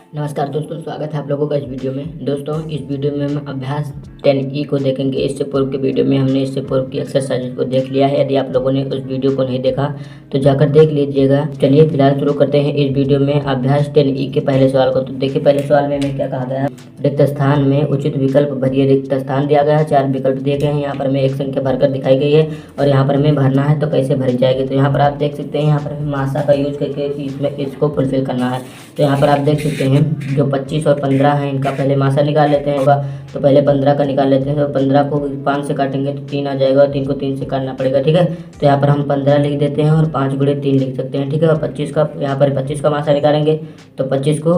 नमस्कार दोस्तों, स्वागत है आप लोगों का इस वीडियो में। दोस्तों, इस वीडियो में हम अभ्यास 10E को देखेंगे। इससे पूर्व के वीडियो में हमने इससे पूर्व की एक्सरसाइज को देख लिया है। यदि आप लोगों ने उस वीडियो को नहीं देखा तो जाकर देख लीजिएगा। चलिए फिलहाल शुरू करते हैं इस वीडियो में अभ्यास 10E के पहले सवाल को। तो देखिए, पहले सवाल में हमें क्या कहा गया है। रिक्त स्थान में उचित विकल्प भरिए। रिक्त स्थान दिया गया है, 4 विकल्प दिए गए हैं। यहाँ पर हमें एक संख्या भरकर दिखाई गई है और यहाँ पर हमें भरना है तो कैसे भरी जाएगी। तो यहाँ पर आप देख सकते हैं, यहाँ पर हमें मासा का यूज करके इसमें इसको फुलफिल करना है। तो यहाँ पर आप देख सकते हैं जो 25 और 15 है, इनका पहले मासा निकाल लेते हैं। तो पहले 15 का निकाल लेते हैं। तो 15 को 5 से काटेंगे तो 3 आ जाएगा और 3 को 3 से काटना पड़ेगा, ठीक है। तो यहाँ पर हम 15 लिख देते हैं और 5 गुणे 3 लिख सकते हैं, ठीक है। और 25 का यहाँ पर 25 का मासा निकालेंगे तो 25 को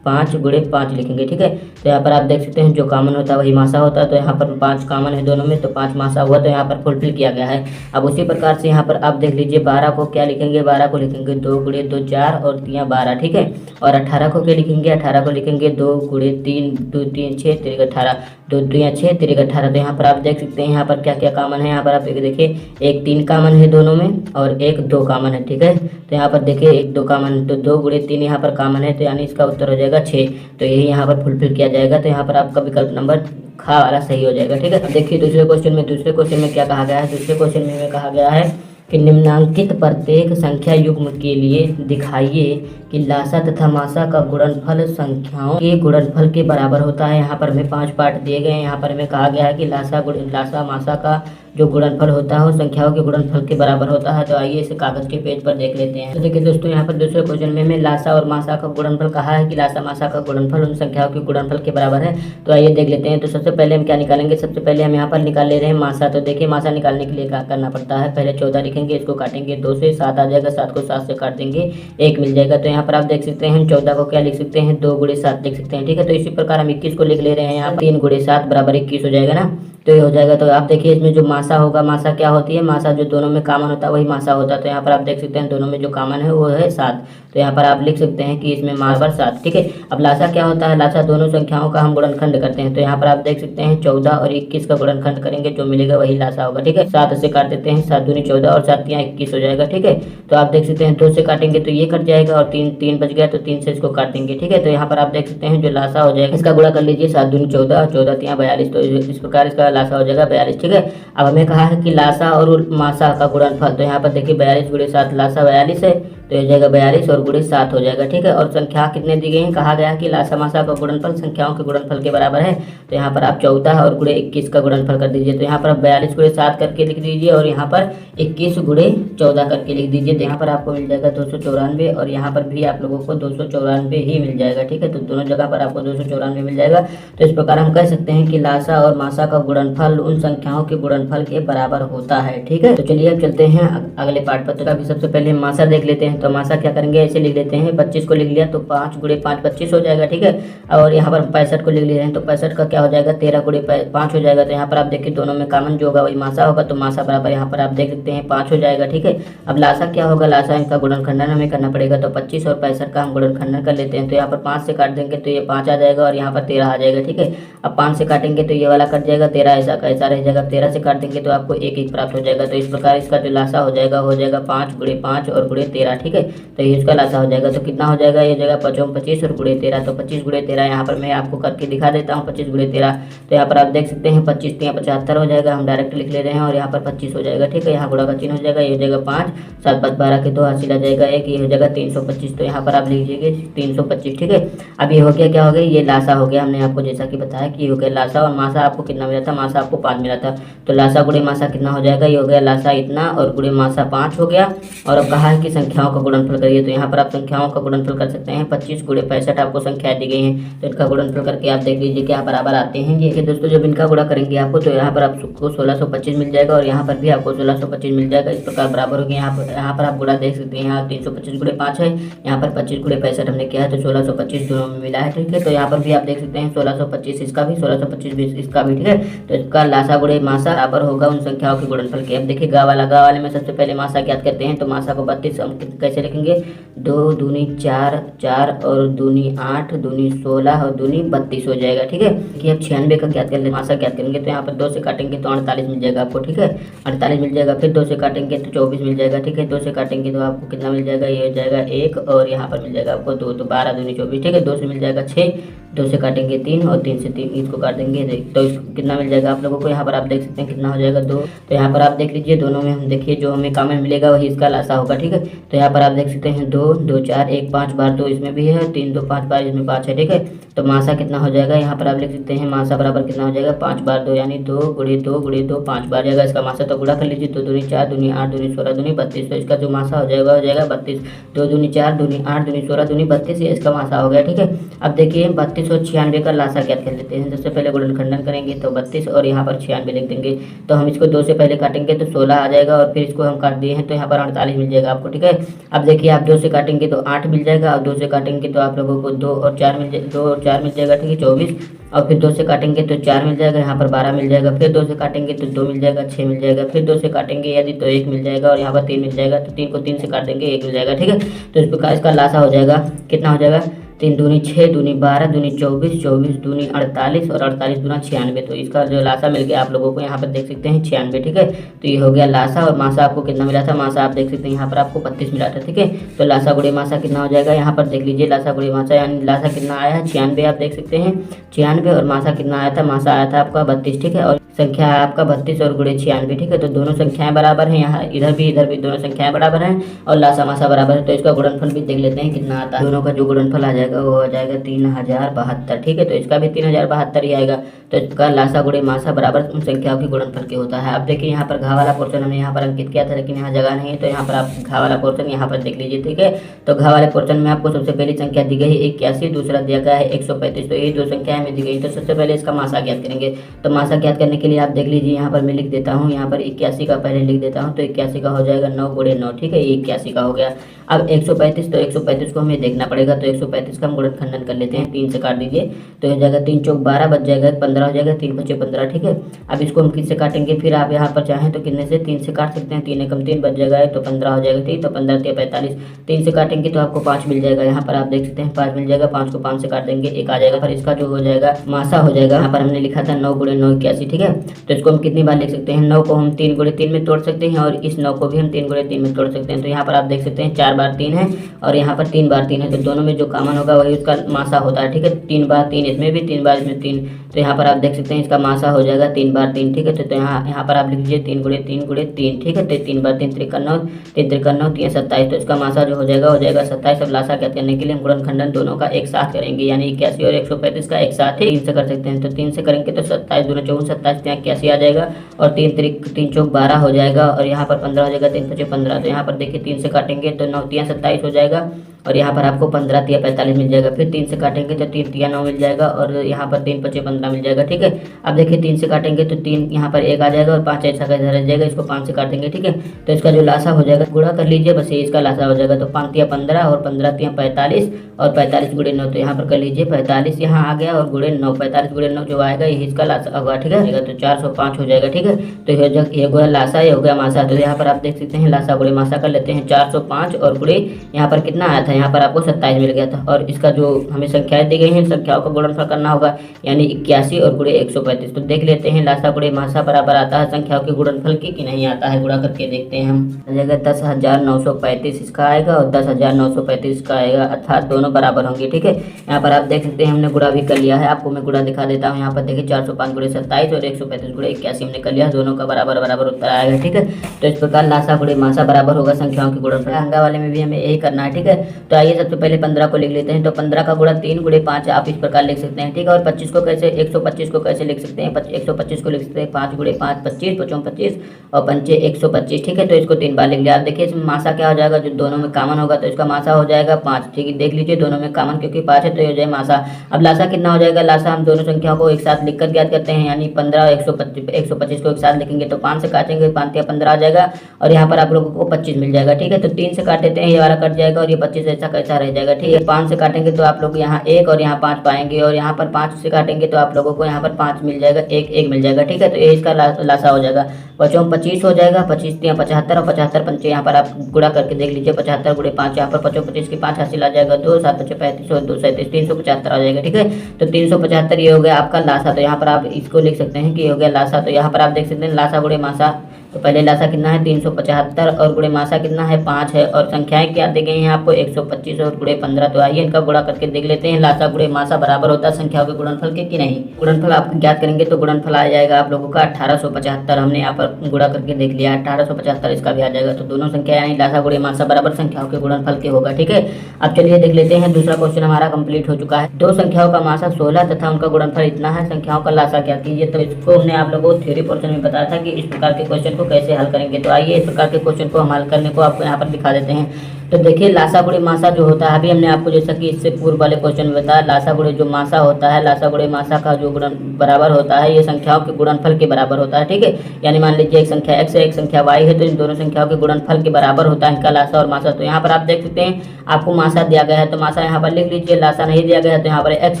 5 गुणे 5 लिखेंगे, ठीक है। तो यहाँ पर आप देख सकते हैं जो कॉमन होता है वही मासा होता है। तो यहाँ पर 5 कॉमन है दोनों में, तो 5 मासा हुआ, तो यहाँ पर फुलफिल किया गया है। अब उसी प्रकार से यहाँ पर आप देख लीजिए 12 को क्या लिखेंगे। 12 को लिखेंगे 2 गुणे 2 4 और 3 12, ठीक है। और 18 को क्या लिखेंगे। 18 को लिखेंगे 2 गुणे 3 2 3 6 3 18, 2 2 6 3 18। तो यहाँ पर आप देख सकते हैं यहाँ पर क्या क्या कॉमन है। यहाँ पर आप देखिए एक 3 कॉमन है दोनों में और एक 2 कॉमन है, ठीक है। तो यहाँ पर देखिए एक 2 कॉमन, तो 2 गुणे 3 यहाँ पर कॉमन है, तो यानी इसका उत्तर हो जाएगा 6। तो यही यहाँ पर फुलफिल किया जाएगा। तो यहाँ पर आपका विकल्प नंबर खा वाला सही हो जाएगा, ठीक है। अब देखिए दूसरे क्वेश्चन में क्या कहा गया है। दूसरे क्वेश्चन में कहा गया है कि निम्नांकित प्रत्येक संख्या युग्म के लिए दिखाइए कि लासा तथा मासा का गुणनफल संख्याओं के गुणनफल के बराबर होता है। यहाँ पर हमें 5 पार्ट दिए गए हैं। यहाँ पर हमें कहा गया है कि लासा मासा का जो गुणनफल होता है वो संख्याओं के गुणनफल के बराबर होता है। तो आइए इसे कागज के पेज पर देख लेते हैं। तो देखिए दोस्तों, यहाँ पर दूसरे क्वेश्चन में हमें लासा और मासा का गुणनफल कहा है कि लासा मासा का गुणनफल उन संख्याओं के गुणनफल के बराबर है। तो आइए देख लेते हैं। तो सबसे पहले हम क्या निकालेंगे। सबसे पहले हम यहाँ पर निकाल ले रहे हैं मासा। तो देखिए मासा निकालने के लिए क्या करना पड़ता है। पहले 14 लिखेंगे, इसको काटेंगे 2 से, 7 आ जाएगा, 7 को 7 से काट देंगे, 1 मिल जाएगा। तो यहाँ पर आप देख सकते हैं 14 को क्या लिख सकते हैं 2 गुणे 7 लिख सकते हैं, ठीक है। तो इसी प्रकार हम 21 को लिख ले रहे हैं। यहाँ 3 गुणे 7 बराबर 21 हो जाएगा ना। तो ये हो जाएगा। तो आप देखिए इसमें जो मासा होगा, मासा क्या होती है। मासा जो दोनों में कॉमन होता है वही मासा होता है। तो यहाँ पर आप देख सकते हैं दोनों में जो कॉमन है वो है 7। तो यहाँ पर आप लिख सकते हैं कि इसमें मासा 7, ठीक है। अब लासा क्या होता है। लासा दोनों संख्याओं का हम गुणनखंड करते हैं। तो यहाँ पर आप देख सकते हैं 14 और 21 का गुणनखंड करेंगे, जो मिलेगा वही लासा होगा, ठीक है। 7 से काट देते हैं, 7 दूनी 14 और 7 तियां 21 हो जाएगा, ठीक है। तो आप देख सकते हैं 2 से काटेंगे तो ये कट जाएगा और 3 बच गया तो 3 से इसको काट देंगे, ठीक है। तो यहाँ पर आप देख सकते हैं जो लासा हो जाएगा इसका गुणा कर लीजिए, 7 दूनी 14 और 14 तियां 42। तो इस प्रकार इसका लासा हो जाएगा 42, ठीक है। अब हमें कहा है कि लासा और मासा का गुणनफल। तो यहाँ पर देखिए 42 गुणे 7, लासा 42 है, तो ये जाएगा 42 और गुणे 7 हो जाएगा, ठीक है। और संख्या कितने दी गई हैं। कहा गया कि लासा मासा का गुणनफल संख्याओं के गुणनफल के बराबर है। तो यहाँ पर आप 14 और गुणे 21 का गुणनफल कर दीजिए। तो यहाँ पर आप 42 गुणे 7 करके लिख दीजिए और यहाँ पर 21 गुणे 14 करके लिख दीजिए। तो यहाँ पर आपको मिल जाएगा 294 और यहाँ पर भी आप लोगों को 294 ही मिल जाएगा, ठीक है। तो दोनों जगह पर आपको 294 मिल जाएगा। तो इस प्रकार हम कह सकते हैं कि लासा और मासा का गुणनफल उन संख्याओं के गुणनफल के बराबर होता है, ठीक है। तो चलिए अब चलते हैं अगले पाठ पर। तो अभी सबसे पहले मासा देख लेते हैं। तो मासा क्या करेंगे, ऐसे लिख लेते हैं। 25 को लिख लिया तो 5 गुणे 5 25 हो जाएगा, ठीक है। और यहाँ पर 65 को लिख ले रहे हैं तो 65 का क्या हो जाएगा 13 गुणे 5 हो जाएगा। तो यहाँ पर आप देखिए दोनों में कॉमन जो होगा वही मासा होगा। तो मासा बराबर यहाँ पर आप देख सकते हैं 5 हो जाएगा, ठीक है। अब लासा क्या होगा। लासा इनका गुणनखंडन हमें करना पड़ेगा। तो 25 और 65 का हम गुणनखंडन कर लेते हैं। तो यहाँ पर 5 से काट देंगे तो ये 5 आ जाएगा और यहाँ पर 13 आ जाएगा, ठीक है। अब 5 से काटेंगे तो ये वाला कट जाएगा, 13 ऐसा का ऐसा रह जाएगा। 13 से काट देंगे तो आपको 1 प्राप्त हो जाएगा। तो इस प्रकार इसका जो लासा हो जाएगा 5 गुणे 5 और गुणे 13, ठीक है। तो ये इसका लासा हो जाएगा। तो कितना हो जाएगा, ये जगह 5 25 और गुणे 13। तो 25 गुणे 13 यहाँ पर मैं आपको करके दिखा देता हूँ। 25 गुणे 13, तो यहाँ पर आप देख सकते हैं 25 तियां 75 हो जाएगा। हम डायरेक्ट लिख ले रहे हैं और यहाँ पर 25 हो जाएगा, ठीक है। यहाँ गुणा का चिन्ह हो जाएगा, ये हो जाएगा 5 7 5 12 के 2 हासिल आ जाएगा 1, ये हो जाएगा 325। तो यहाँ पर आप लीजिएगा 325, ठीक है। अब ये हो गया, क्या हो गया, ये लासा हो गया। हमने आपको जैसा कि बताया कि हो गया लासा। और मासा आपको कितना मिला था, मासा आपको 5 मिला था। तो लासा गुणे मासा कितना हो जाएगा, ये हो गया लासा इतना और गुणे मासा 5 हो गया। और अब कहा है कि संख्याओं का गुणनफल करिए। तो यहाँ पर आप संख्याओं का गुणनफल कर सकते हैं। 25 गुणे 65 आपको संख्याएं दी गई हैं, तो इनका गुणनफल करके आप देख लीजिए क्या बराबर आते हैं। ये दोस्तों जब इनका गुणा करेंगे आपको तो यहाँ पर आपको 1625 मिल जाएगा और यहाँ पर भी आपको 1625 मिल जाएगा। इस प्रकार बराबर हो गया। यहाँ पर आप गुणा देख सकते हैं। यहाँ 325 गुणे 5 है, यहाँ पर 25 गुणे 65 हमने किया है, तो 1625 दोनों में मिला है, ठीक है। तो यहाँ पर भी आप देख सकते हैं 1625 इसका भी, 1625 भी इसका भी, ठीक है। तो इसका लासा गुणे मासा बराबर होगा उन संख्याओं के गुणनफल के। अब देखिए गा वाले में सबसे पहले मासा ज्ञात करते हैं। तो मासा को 32 हम कैसे लिखेंगे, 2 दूनी 4, 4 और दूनी 8, दूनी 16 और दूनी 32 हो जाएगा। ठीक है, देखिए अब 96 का ज्ञात कर ले, मासा ज्ञात करेंगे। तो यहाँ पर 2 से काटेंगे तो 48 मिल जाएगा आपको। ठीक है, 48 मिल जाएगा। फिर 2 से काटेंगे तो 24 मिल जाएगा। ठीक है, 2 से काटेंगे तो आपको कितना मिल जाएगा, ये हो जाएगा 1 और यहाँ पर मिल जाएगा आपको 2, तो 12 दूनी 24। ठीक है, 2 से मिल जाएगा 6, 2 से काटेंगे 3 और 3 से 3 इसको काट देंगे तो इसको कितना मिल जाएगा आप लोगों को। यहाँ पर आप देख सकते हैं कितना हो जाएगा 2। तो यहाँ पर आप देख लीजिए दोनों में हम देखिए जो हमें कॉमन मिलेगा वही इसका लासा होगा। ठीक है, तो यहाँ पर आप देख सकते हैं 2 2 4 1 5 बार तो इसमें भी है, 3 2 5 बार इसमें 5 है। ठीक है, तो मासा कितना हो जाएगा, यहाँ पर आप लिख सकते हैं मासा बराबर कितना हो जाएगा 5 बार 2 यानी 2 गुणे 2 गुणे 2 5 बार जाएगा इसका मासा। तो गुणा कर लीजिए, 2 दूनी 4 दूनी 8 दूनी 16 दूनी 32। तो इसका जो मासा हो जाएगा 32। 2 दूनी 4 दूनी 8 दूनी 16 दूनी 32 ये इसका मासा हो गया। ठीक है, अब देखिए 32 और 96 का लासा ज्ञात कर लेते हैं। सबसे पहले गुणनखंडन करेंगे तो 32 और यहाँ पर 96 लिख देंगे। तो हम इसको 2 से पहले काटेंगे तो 16 आ जाएगा और फिर इसको हम काट दिए हैं तो यहाँ पर 48 मिल जाएगा आपको। ठीक है, अब देखिए आप 2 से काटेंगे तो 8 मिल जाएगा और 2 से काटेंगे तो आप लोगों को 2 और 4 मिल जाएगा। ठीक है, 24 और फिर 2 से काटेंगे तो 4 मिल जाएगा, यहाँ पर 12 मिल जाएगा। फिर 2 से काटेंगे तो 2 मिल जाएगा, 6 मिल जाएगा। फिर 2 से काटेंगे यदि तो 1 मिल जाएगा और यहाँ पर 3 मिल जाएगा। तो 3 को 3 से काट देंगे 1 मिल जाएगा। ठीक है, तो इस प्रकार इसका लासा हो जाएगा कितना हो जाएगा, 3 दूनी 6 दूनी 12 दूनी 24 24 दूनी 48 और 48 दूना 96। तो इसका जो लासा मिल गया आप लोगों को यहाँ पर देख सकते हैं 96। ठीक है, तो ये हो गया लासा। और मासा आपको कितना मिला था, मासा आप देख सकते हैं यहाँ पर आपको 32 मिला था। ठीक है, तो लासा गुणे मासा कितना हो जाएगा, यहाँ पर देख लीजिए लासा गुणे मासा यानी लासा कितना आया है 96 आप देख सकते हैं 96 और मासा कितना आया था, मासा आया था आपका 32। ठीक है, और संख्या है आपका 32 और गुणे 96। ठीक है, तो दोनों संख्याएं बराबर हैं, यहाँ इधर भी दोनों संख्याएं बराबर हैं और लासा मासा बराबर है। तो इसका गुणनफल भी देख लेते हैं कितना आता है। दोनों का जो गुणनफल आ जाएगा वो हो जाएगा 3072। ठीक है, तो इसका भी 3072 ही आएगा। तो इसका लासा गुणे मासा बराबर उन संख्याओं के गुणनफल के होता है। अब देखिए यहाँ पर घा वाला पोर्शन हमने यहाँ पर अंकित किया था लेकिन यहाँ जगह नहीं है, तो यहाँ पर आप घा वाला पोर्शन यहाँ पर देख लीजिए। ठीक है, तो घा वाले पोर्शन में आपको सबसे पहली संख्या दी गई है 81, दूसरा दिया गया है 135। तो ये दो संख्या हमें दी गई। तो सबसे पहले इसका मासा ज्ञात करेंगे। तो मासा ज्ञात करने के लिए आप देख लीजिए यहाँ पर मैं लिख देता हूँ, यहाँ पर 81 का पहले लिख देता हूँ। तो 81 का हो जाएगा 9 गुणे 9। ठीक है, ये 81 का हो गया। अब 135, तो 135 को हमें देखना पड़ेगा। तो 135 का हम गुणनखंडन कर लेते हैं, 3 से काट दीजिए तो हो जाएगा 3 चौक 12 बच जाएगा, 15 हो जाएगा, 3 बचे 15। ठीक है, अब इसको हम किससे काटेंगे, फिर आप यहाँ पर चाहें तो कितने से 3 से काट सकते हैं। 3 एकम 3 बच जाएगा तो 15 हो जाएगा। ठीक, तो 15 3 45, 3 से काटेंगे तो आपको 5 मिल जाएगा। यहाँ पर आप देख सकते हैं 5 मिल जाएगा, 5 को 5 से काट देंगे 1 आ जाएगा। पर इसका जो हो जाएगा मासा हो जाएगा, यहाँ पर हमने लिखा था 9 गुणे 9 81। ठीक है, तो इसको हम कितनी बार लिख सकते हैं, 9 को हम 3 गुणे 3 में तोड़ सकते हैं और इस 9 को भी हम 3 गुणे 3 में तोड़ सकते हैं। तो यहाँ पर आप देख सकते हैं 4 बार 3 है और यहाँ पर 3 बार 3 है, तो दोनों में जो कॉमन होगा वही उसका मासा होता है। ठीक है, 3 बार 3 इसमें भी, 3 बार इसमें 3, तो यहाँ पर आप देख सकते हैं इसका मासा हो जाएगा 3 बार 3। ठीक है, तो यहाँ पर आप लिख लीजिए 3 गुणे 3 गुणे 3। ठीक है, तो 3 बार 3 53, 3 53 3 27। तो इसका मासा जो हो जाएगा 27। अब लासा ज्ञात करने के लिए हम गुणनखंडन दोनों का एक साथ करेंगे, यानी 81 और 135 का एक साथ ही 3 से कर सकते हैं। तो 3 से करेंगे तो 27 दूना 54, 27 यहाँ 81 आ जाएगा और 3 चौक 12 हो जाएगा और यहाँ पर 15 हो जाएगा, 3 5 15। तो यहाँ पर देखिए 3 से काटेंगे तो 9 3 27 हो जाएगा और यहाँ पर आपको 15 3 45 मिल जाएगा। फिर 3 से काटेंगे तो 3 3 9 मिल जाएगा और यहाँ पर 3 5 15 मिल जाएगा। ठीक है, अब देखिए 3 से काटेंगे तो 3 यहाँ पर 1 आ जाएगा और 5 ऐसा का रह जाएगा, इसको 5 से काटेंगे। ठीक है, तो इसका जो लासा हो जाएगा गुणा कर लीजिए, बस ये इसका लासा हो जाएगा। तो 5 3 15 और 15 3 45 और 45 गुणे 9, तो यहाँ पर कर लीजिए 45 यहाँ आ गया और गुणे 9, 45 गुणे 9 जो आएगा यही इसका लासा होगा। ठीक है, तो 405 हो जाएगा। ठीक है, तो ये हो गया लासा, ये हो गया मासा। तो यहाँ पर आप देख सकते हैं लासा गुणे मासा कर लेते हैं 405 और गुणे यहाँ पर कितना आया था, यहाँ पर आपको 27 मिल गया था। और इसका जो हमें संख्याएं दी गई हैं संख्याओं का गुणनफल करना होगा, यानी 81 और गुणे 135। तो देख लेते हैं लासा गुणे मासा बराबर आता है संख्याओं के गुणनफल की कि नहीं आता है, गुणा करके देखते हैं हम। आ जाएगा 10,935 इसका आएगा और 10,935 का आएगा, अर्थात दोनों बराबर होंगे। ठीक है, यहाँ पर आप देख सकते हैं हमने गुणा भी कर लिया है, आपको मैं गुणा दिखा देता हूँ। यहाँ पर देखिए 405 गुणे 27 और 135 गुणे 81 हमने कर लिया, दोनों का बराबर बराबर उत्तर आएगा। ठीक है, तो इस प्रकार लासा गुणे मासा बराबर होगा संख्याओं के गुणनफल। अंगा वाले में भी हमें यही करना है। ठीक है, तो आइए सबसे पहले 15 को लिख लेते हैं। तो 15 का गुणा 3 गुणे 5 आप इस प्रकार लिख सकते हैं। ठीक है, और 25 को कैसे 125 को कैसे लिख सकते हैं, 125 को लिख सकते हैं 5 गुणे 5 25 25 25 और 5 125। ठीक है, तो इसको 3 बार लिख लिया। आप देखिए इसमें मासा क्या हो जाएगा, जो दोनों में कॉमन होगा तो इसका मासा हो जाएगा 5। ठीक है, देख लीजिए दोनों में कॉमन क्योंकि 5 है तो ये हो जाए मासा। अब लासा कितना हो जाएगा, लासा हम दोनों संख्याओं को एक साथ लिखकर ज्ञात करते हैं, यानी 15 और 125 को एक साथ लिखेंगे तो 5 से काटेंगे 5 या 15 आ जाएगा और यहाँ पर आप लोगों को 25 मिल जाएगा। ठीक है, तो 3 से काट देते हैं, ये वाला कट जाएगा और ये 25 जैसा कैसा रह जाएगा। ठीक है, 5 से काटेंगे तो आप लोग यहाँ 1 और यहाँ 5 पाएंगे, और यहाँ पर 5 से काटेंगे तो आप लोगों को यहाँ पर 5 मिल जाएगा, 1 मिल जाएगा। ठीक है, तो ये इसका लासा हो जाएगा। 5 25 हो जाएगा, 25 या 75 और 75 पंचे यहाँ पर आप गुणा करके देख लीजिए। 75 गुणे 5, यहाँ पर 25 25 की 5 हासिल आ जाएगा, 2 7 5 35 और 2 37 375 आ जाएगा। ठीक है, तो 375 ये हो गया आपका लासा। तो यहाँ पर आप इसको लिख सकते हैं कि ये हो गया लासा। तो यहाँ पर आप देख सकते हैं लासा गुणे मासा। तो पहले लासा कितना है 375 और गुणे मासा कितना है 5 है, और संख्याएं क्या दी गई हैं आपको 125 और गुणे 15। तो आइए इनका गुणा करके देख लेते हैं। लासा गुणे मासा बराबर होता है संख्याओं के गुणनफल के कि नहीं। गुणनफल आप ज्ञात करेंगे तो गुणनफल आ जाएगा आप लोगों का 1875। हमने यहाँ पर गुणा करके देख लिया, 1875 इसका भी आ जाएगा। तो दोनों संख्या यानी लासा गुणे मासा बराबर संख्याओं के गुणनफल के होगा। ठीक है, अब चलिए देख लेते हैं। दूसरा क्वेश्चन हमारा कंप्लीट हो चुका है। दो संख्याओं का मासा 16 तथा उनका गुणनफल इतना है, संख्याओं का लासा क्या कीजिए। तो इसको हमने आप लोगों को थ्योरी पोर्शन में बताया था कि इस प्रकार के क्वेश्चन को कैसे हल करेंगे। तो आइए इस प्रकार के क्वेश्चन को हम हल करने को आपको यहाँ पर दिखा देते हैं। तो देखिए लासा गुणे मासा जो होता है, अभी हमने आपको जैसा कि इससे पूर्व वाले क्वेश्चन में बताया, लासा गुणे जो मासा होता है, लासा गुणे मासा का जो गुणन बराबर होता है, ये संख्याओं के गुणनफल के बराबर होता है। ठीक है, यानी मान लीजिए एक संख्या x है, एक संख्या y है, तो इन दोनों संख्याओं के गुणनफल के बराबर होता है इनका लासा और मासा। तो यहाँ पर आप देख सकते हैं आपको मासा दिया गया है तो मासा यहाँ पर लिख लीजिए, लासा नहीं दिया गया है तो यहाँ पर x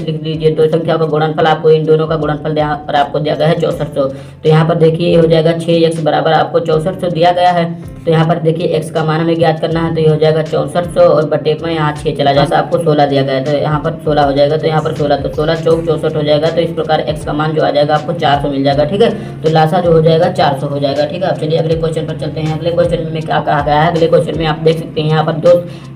लिख लीजिए। दो संख्याओं का गुणनफल आपको इन दोनों का गुणनफल यहाँ पर आपको दिया गया है 6400। तो यहाँ पर देखिए ये हो जाएगा 6x बराबर आपको 6400 दिया गया है। तो यहाँ पर देखिए x का मान हमें ज्ञात करना है, तो ये हो जाएगा 6400 और बटे में यहाँ 6 चला जाएगा, आपको 16 दिया गया है तो यहाँ पर 16 हो जाएगा। तो यहाँ पर 16 तो 16 चौक 64 हो जाएगा। तो इस प्रकार x का मान जो आ जाएगा आपको 400 मिल जाएगा। ठीक है, तो लासा जो हो जाएगा 400 हो जाएगा। ठीक है, अब चलिए अगले क्वेश्चन पर चलते हैं। अगले क्वेश्चन में क्या कहा गया है, अगले क्वेश्चन में आप देख सकते हैं यहाँ पर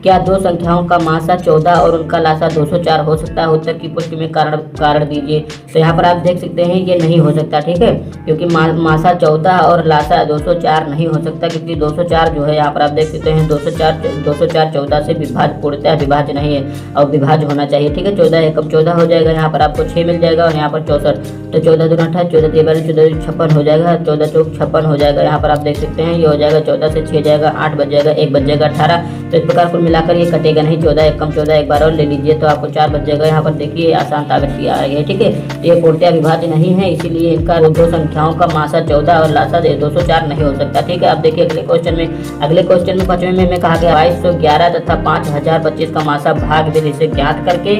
क्या दो संख्याओं का मासा 14 और उनका लासा 204 हो सकता है। उत्तर की पुष्टि में कारण दीजिए। तो यहाँ पर आप देख सकते हैं ये नहीं हो सकता। ठीक है, क्योंकि मासा 14 और लासा 204 नहीं हो सकता, क्योंकि 204 जो है यहाँ पर आप देख सकते हैं 204 14 से विभाज्य पूर्णतः विभाज्य नहीं है और विभाज्य होना चाहिए। ठीक है, 14 एकम 14 हो जाएगा, यहाँ पर आपको 6 मिल जाएगा और यहाँ पर 64। तो 14 दूना 28, 14 3 42, 14 56 हो जाएगा, 14 चौक 56 हो जाएगा। यहाँ पर आप देख सकते हैं ये हो जाएगा 14 से 6 जाएगा, 8 बच जाएगा, 1 बच जाएगा 18। तो इस प्रकार कुल मिलाकर ये कटेगा नहीं, 14 एकम 14 एक बार और ले लीजिए तो आपको 4 बच जाएगा। यहाँ पर देखिए आसान ताकत की आ रही है। ठीक है, ये पूर्णतः विभाज्य नहीं है, इसीलिए इनका दो संख्याओं का मासा 14 और लासा 204 नहीं हो सकता। ठीक है, अब देखिए अगले क्वेश्चन में 5वें में कहा गया 2211 तथा 5025 का मासा भाग विधि से ज्ञात करके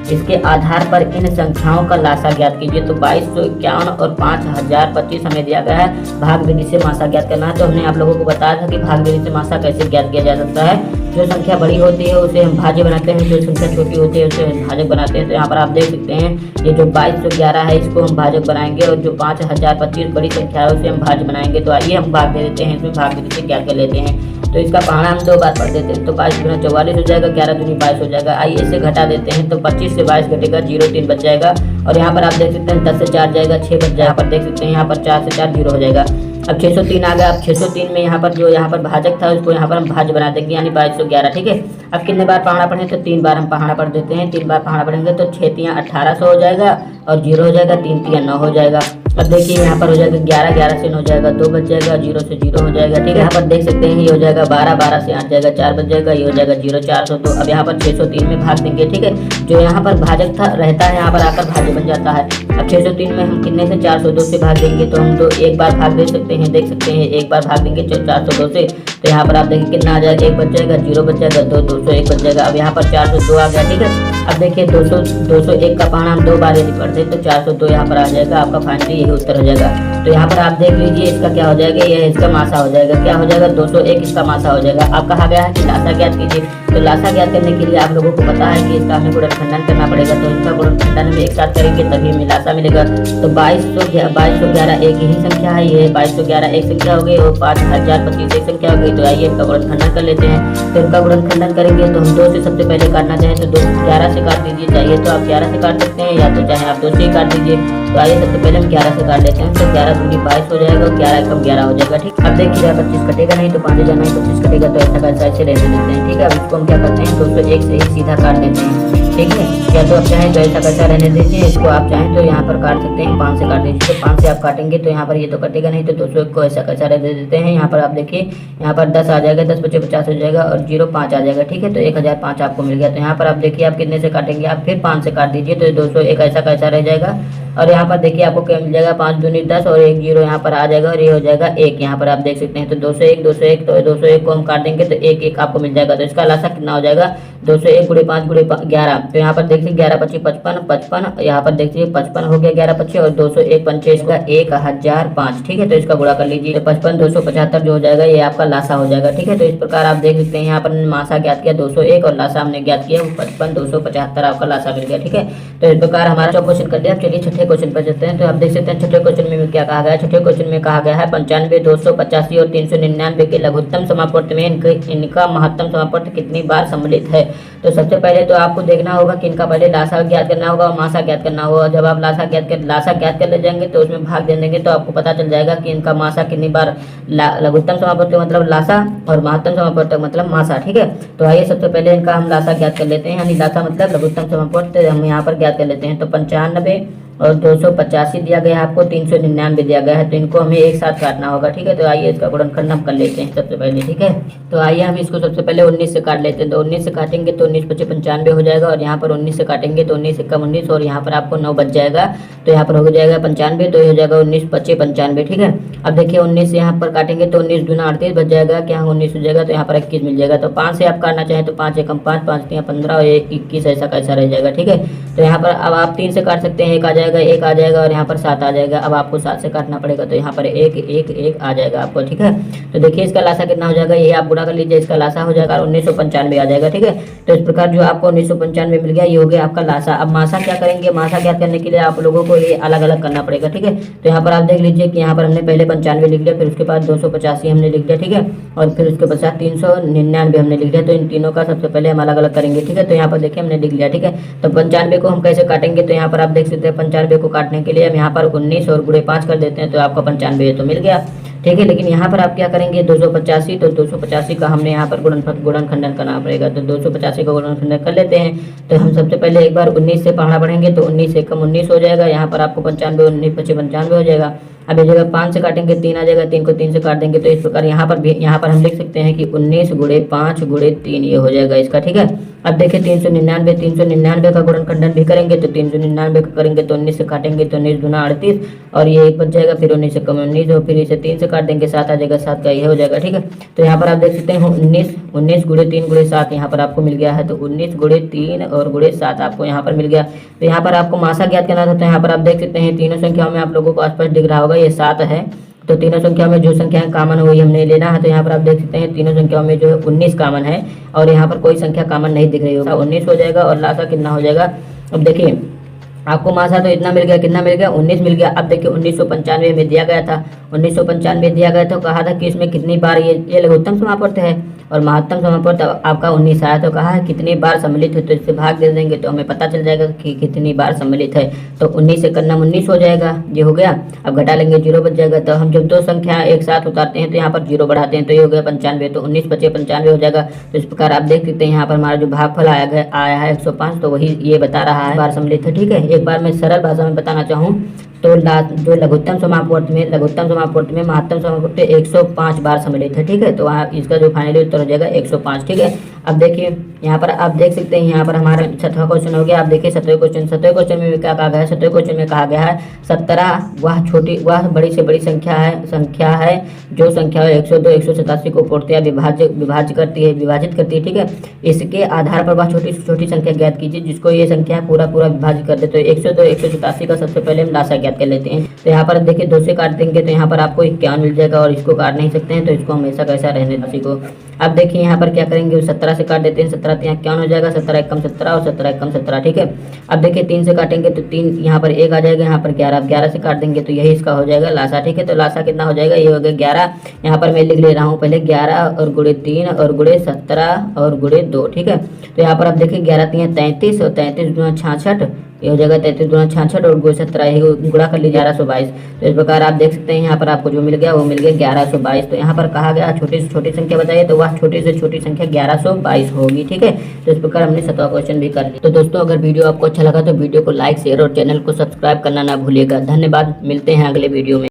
इसके आधार पर इन संख्याओं का लासा ज्ञात कीजिए। तो 2251 और 5025 हमें दिया गया है, भाग विधि से मासा ज्ञात करना है। तो हमने आप लोगों को बताया था कि भाग विधि से मासा कैसे ज्ञात किया जा सकता है। जो संख्या बड़ी होती है उसे हम भाज्य बनाते हैं, जो संख्या छोटी होती है उसे हम भाजक बनाते हैं। तो यहाँ पर आप देख सकते हैं ये जो 2211 है इसको हम भाजक बनाएंगे और जो 5025 बड़ी संख्या है उसे हम भाज्य बनाएंगे। तो आइए हम भाग दे देते हैं, इसमें भाग विधि से ज्ञात कर लेते हैं। तो इसका पहाड़ा हम 2 बार पढ़ देते हैं। तो 22 गुना 44 हो जाएगा, 11 दूनी 22 हो जाएगा। आइए इसे घटा देते हैं, तो 25 से 22 घटेगा, 0 3 बच जाएगा। और यहाँ पर आप देख सकते हैं 10 से 4 जाएगा, 6 बच जाएगा। यहाँ पर देख सकते हैं यहाँ पर 4 से 4 0 हो जाएगा। अब 603 आ गया। अब 603 में यहाँ पर जो यहाँ पर भाजक था उसको यहाँ पर हम भाज्य बना देंगे, यानी 2211। ठीक है, अब कितने बार पहाड़ा पढ़े, तो 3 बार हम पहाड़ा पढ़ देते हैं। 3 बार पहाड़ा पढ़ेंगे तो 6 3 1800 हो जाएगा और 0 हो जाएगा, 3 3 9 हो जाएगा। अब देखिए यहाँ पर हो जाएगा 11 11 से 9 हो जाएगा, 2 बच जाएगा, 0 से 0 हो जाएगा। ठीक है, यहाँ पर देख सकते हैं ये हो जाएगा 12 12 से 8 जाएगा, 4 बच जाएगा, ये हो जाएगा 0 400। तो अब यहाँ पर 603 में भाग देंगे। ठीक है, जो यहाँ पर भाजक था रहता है यहाँ पर आकर भाज्य बन जाता है। अब 603 में हम कितने से 402 से भाग देंगे, तो हम तो एक बार भाग दे सकते हैं, देख सकते हैं एक बार भाग देंगे 402 से। तो यहाँ पर आप देखिए कितना आ जाएगा, 1 बच जाएगा, 0 बच जाएगा, 201 बच जाएगा। अब यहाँ पर 402 आ गया। ठीक है, अब देखिए 201 का पहाड़ा हम 2 बार यदि पढ़ते तो 402 यहाँ पर आ जाएगा, आपका फाइनली यही उत्तर हो जाएगा। तो यहाँ पर आप देख लीजिए इसका क्या हो जाएगा, यह इसका मासा हो जाएगा। क्या हो जाएगा, 201 इसका मासा हो जाएगा। अब कहा गया है कि लासा ज्ञात कीजिए। तो लासा ज्ञात करने के लिए आप लोगों को पता है कि इसका हमें गुणनखंडन करना पड़ेगा। तो इसका गुणनखंडन हम एक साथ करेंगे तभी हमें लासा मिलेगा। तो 2211 एक ही संख्या है, ये 2211 एक संख्या हो गई और 5025 एक संख्या हो गई। तो आइए इसका गुणनखंडन कर लेते हैं। तो इनका गुणनखंडन करेंगे तो हम 2 से सबसे पहले काटना चाहें तो 11 से काट दीजिए, चाहिए तो आप 11 से काट सकते हैं या तो चाहे आप 2 से ही काट दीजिए। तो आइए सबसे पहले हम 11 से काट लेते हैं। तो 11 दूनी 22 हो जाएगा, 11 कम 11 हो जाएगा। ठीक, अब देखिए 25 कटेगा नहीं तो 5 जाना है, 25 कटेगा तो ऐसा कैसा ऐसे रहने देते हैं। ठीक है, अब इसको हम क्या करते हैं 201 से ही सीधा काट देते हैं। ठीक है, या तो आप चाहें तो ऐसा कैसा रहने दीजिए, इसको आप चाहें तो यहाँ पर काट सकते हैं, 5 से काट दीजिए। तो 5 से आप काटेंगे तो यहाँ पर ये तो कटेगा नहीं, तो 201 को ऐसा कैसा रहने देते हैं। यहाँ पर आप देखिए यहाँ पर 10 आ जाएगा, 10 बचे 50 हो जाएगा और 0 5 आ जाएगा। ठीक है, तो 1005 आपको मिल गया। तो यहाँ पर आप देखिए आप कितने से काटेंगे, आप फिर 5 से काट दीजिए तो 201 ऐसा कैसा रह जाएगा, और यहाँ पर देखिए आपको क्या मिल जाएगा, 5 दूनी 10 और 1 जीरो यहाँ पर आ जाएगा और ये हो जाएगा 1। यहाँ पर आप देख सकते हैं तो 201 201, तो 201 को हम काट देंगे तो 1 1 आपको मिल जाएगा। तो इसका लासा कितना हो जाएगा, 201 गुणे 5 गुणे 11। तो यहाँ पर देखिए 11 25 55 55, यहाँ पर देखिए 55 हो गया 11 25 और 201 25 का 1005। ठीक है, तो इसका गुणा कर लीजिए, 55 275 जो हो जाएगा ये आपका लासा हो जाएगा। ठीक है, तो इस प्रकार आप देख सकते हैं यहाँ पर मासा ज्ञात किया 201 और लासा हमने ज्ञात किया 55 275 आपका लासा मिल गया। ठीक है, तो इस प्रकार हमारा जो क्वेश्चन कर दिया। अब चलिए छठे क्वेश्चन पर चलते हैं। तो आप देख सकते हैं छठे क्वेश्चन में क्या कहा गया है। छठे क्वेश्चन में कहा गया है 95 285 और 399 के लघुत्तम समापवर्त में इनका महत्तम समापवर्त कितनी बार सम्मिलित है। तो सबसे पहले तो आपको देखना होगा कि इनका पहले लासा ज्ञात करना होगा और मासा ज्ञात करना होगा। जब आप लासा ज्ञात कर ले जाएंगे तो उसमें भाग दे देंगे तो आपको पता चल जाएगा कि इनका मासा कितनी बार, लघुत्तम समापवर्त मतलब लासा और महत्तम समापवर्त मतलब मासा। ठीक है, तो आइए सबसे पहले इनका हम लासा ज्ञात कर लेते हैं, यानी लासा मतलब लघुत्तम समापवर्त हम यहाँ पर ज्ञात कर लेते हैं। तो 95 और 285 दिया गया है आपको, 399 दिया गया है, तो इनको हमें एक साथ काटना होगा। ठीक है, तो आइए इसका गुणनखंड हम कर लेते हैं सबसे पहले। ठीक है, तो आइए हम इसको सबसे पहले 19 से काट लेते हैं। तो 19 से काटेंगे तो 19 25 95 हो जाएगा और यहाँ पर 19 से काटेंगे तो 19 1 19 और यहाँ पर आपको 9 बच जाएगा, तो यहाँ पर हो जाएगा 95, तो ये हो जाएगा 19 25 95। ठीक है, अब देखिए 19 से यहाँ पर काटेंगे तो 19 दूना 38 बच जाएगा, क्या 19 हो जाएगा, तो यहाँ पर 21 मिल जाएगा। तो 5 से आप काटना चाहें तो 5 1 5 5 3 15 और 21 ऐसा कैसा रह जाएगा। ठीक है, तो यहाँ पर अब आप 3 से काट सकते हैं, 1 आ जाएगा 1 आ जाएगा और यहाँ पर 7 आ जाएगा। अब आपको 7 से काटना पड़ेगा तो यहाँ पर 1 1 1 आ जाएगा आपको। ठीक है, तो देखिए इसका लासा कितना हो जाएगा, ये आप गुणा कर लीजिए, इसका लासा हो जाएगा 1995 आ जाएगा। ठीक है, तो इस प्रकार जो आपको 1995 मिल गया, ये हो गया आपका लासा। अब मासा क्या करेंगे, मासा ज्ञात करने के लिए आप लोगों को ये अलग अलग करना पड़ेगा। ठीक है, तो यहाँ पर आप देख लीजिए कि यहाँ पर हमने पहले 95 लिख लिया, फिर उसके बाद 285 हमने लिख लिया। ठीक है, और फिर उसके पश्चात 399 हमने लिख लिया। तो इन तीनों का सबसे पहले हम अलग अलग करेंगे। ठीक है, तो यहाँ पर देखिए हमने लिख लिया। ठीक है, तो 95 को हम कैसे काटेंगे, तो यहाँ पर आप देख सकते हैं 95 को काटने के लिए हम यहाँ पर 19 और गुणे 5 कर देते हैं, तो आपका 95 तो मिल गया। ठीक है, लेकिन यहाँ पर आप क्या करेंगे 285, तो 285 का हमने यहाँ पर गुणनखंडन करना पड़ेगा। तो 285 का गुणनखंडन कर लेते हैं। तो हम सबसे पहले एक बार 19 से पढ़ना पढ़ेंगे, तो 19 से कम 19 हो जाएगा, यहाँ पर आपको 95 19 25 95 हो जाएगा। अब ये जगह 5 से काटेंगे 3 आ जाएगा, 3 को 3 से काट देंगे, तो इस प्रकार यहाँ पर हम लिख सकते हैं कि 19 गुणे 5 गुणे 3 ये हो जाएगा इसका। ठीक है, अब देखिए 399 का गुणनखंडन भी करेंगे, तो 399 का करेंगे तो 19 से काटेंगे तो 19 दूना 38 और ये 1 बच जाएगा, फिर 19 से कम 19 और फिर इसे 3 से काट देंगे 7 आ जाएगा, 7 का ये हो जाएगा। ठीक है, तो यहाँ पर आप देख सकते हैं 19 गुणे 3 गुणे 7 यहाँ पर आपको मिल गया है, तो 19 गुणे 3 और गुणे 7 आपको यहाँ पर मिल गया। तो यहाँ पर आपको मासा ज्ञात करना था, तो यहाँ पर आप देख सकते हैं तीनों संख्याओं में आप लोगों को स्पष्ट दिख रहा होगा ये 7 है। तो तीनों संख्याओं में जो संख्या कॉमन है वही हमने लेना है। तो यहाँ पर आप देख सकते हैं तीनों संख्याओं में जो है 19 कॉमन है और यहाँ पर कोई संख्या कॉमन नहीं दिख रही होगा, 19 हो जाएगा और लासा कितना हो जाएगा। अब देखिए आपको मासा तो इतना मिल गया, कितना मिल गया 19 मिल गया। अब देखिए 1995 में दिया गया था, 1995 दिया गया तो कहा था कि इसमें कितनी बार ये लघुत्तम समापवर्त है और महत्तम समापवर्त आपका 19 आया, तो कहा है कितनी बार सम्मिलित है, तो इससे भाग दे देंगे तो हमें पता चल जाएगा कि कितनी बार सम्मिलित है। तो 19 से करना 19 हो जाएगा, ये हो गया। अब घटा लेंगे 0 बच जाएगा। तो हम जब दो संख्या एक साथ उतारते हैं तो यहाँ पर 0 बढ़ाते हैं, तो ये हो गया 95, तो 19 बचे 95 हो जाएगा। तो इस प्रकार आप देख सकते हैं यहाँ पर हमारा जो भागफल आया है 105, तो वही ये बता रहा है बार सम्मिलित है। ठीक है, एक बार मैं सरल भाषा में बताना चाहूँ तो जो लघुत्तम समापवर्त में महत्तम समापवर्त 105 बार सम्मिलित है। ठीक है, तो वहाँ इसका जो फाइनली उत्तर हो जाएगा 105। ठीक है, अब देखिए यहाँ पर आप देख सकते हैं यहाँ पर हमारा 6वां क्वेश्चन हो गया। आप देखिए 7वें क्वेश्चन में क्या कहा गया है। 7वें क्वेश्चन में कहा गया है 17 वह बड़ी से बड़ी संख्या है जो संख्या 102 187 को पूर्णतया विभाजित करती है। ठीक है, इसके आधार पर वह छोटी से छोटी संख्या ज्ञात कीजिए जिसको ये संख्या पूरा विभाजित कर दे। तो 102 187 का सबसे पहले हम लासा ज्ञात कर लेते हैं। तो यहाँ पर देखिए 2 से काट देंगे तो यहाँ पर आपको 51 मिल जाएगा और इसको काट नहीं सकते हैं, तो इसको हमेशा कैसा रहने राशि को। अब देखिए यहाँ पर क्या करेंगे 17 से काट देते हैं, 17 51 हो जाएगा, 17 1 17 और 17 1 17। ठीक है, अब देखिए 3 से काटेंगे तो 3 यहाँ पर 1 आ जाएगा, यहाँ पर 11 से काट देंगे तो यही इसका हो जाएगा लासा। ठीक है, तो लासा कितना हो जाएगा, ये हो गया 11। यहाँ पर मैं लिख ले रहा हूँ पहले 11 और गुणे 3 और गुणे 17 और गुणे 2। ठीक है, तो यहाँ पर आप देखिए 11 3 33 और 33 दूना 66, ये हो जाएगा 33 दूना 66 और गुणे 17 गुणा कर लीजिए 1122। तो इस प्रकार आप देख सकते हैं यहाँ पर आपको जो मिल गया वो मिल गया 1122। तो यहाँ पर कहा गया छोटी से छोटी संख्या बताइए, तो वह छोटी से छोटी संख्या 1122 होगी। ठीक है, तो इस प्रकार हमने 7वां क्वेश्चन भी कर लिया। तो दोस्तों अगर वीडियो आपको अच्छा लगा तो वीडियो को लाइक शेयर और चैनल को सब्सक्राइब करना ना भूलिएगा। धन्यवाद, मिलते हैं अगले वीडियो में।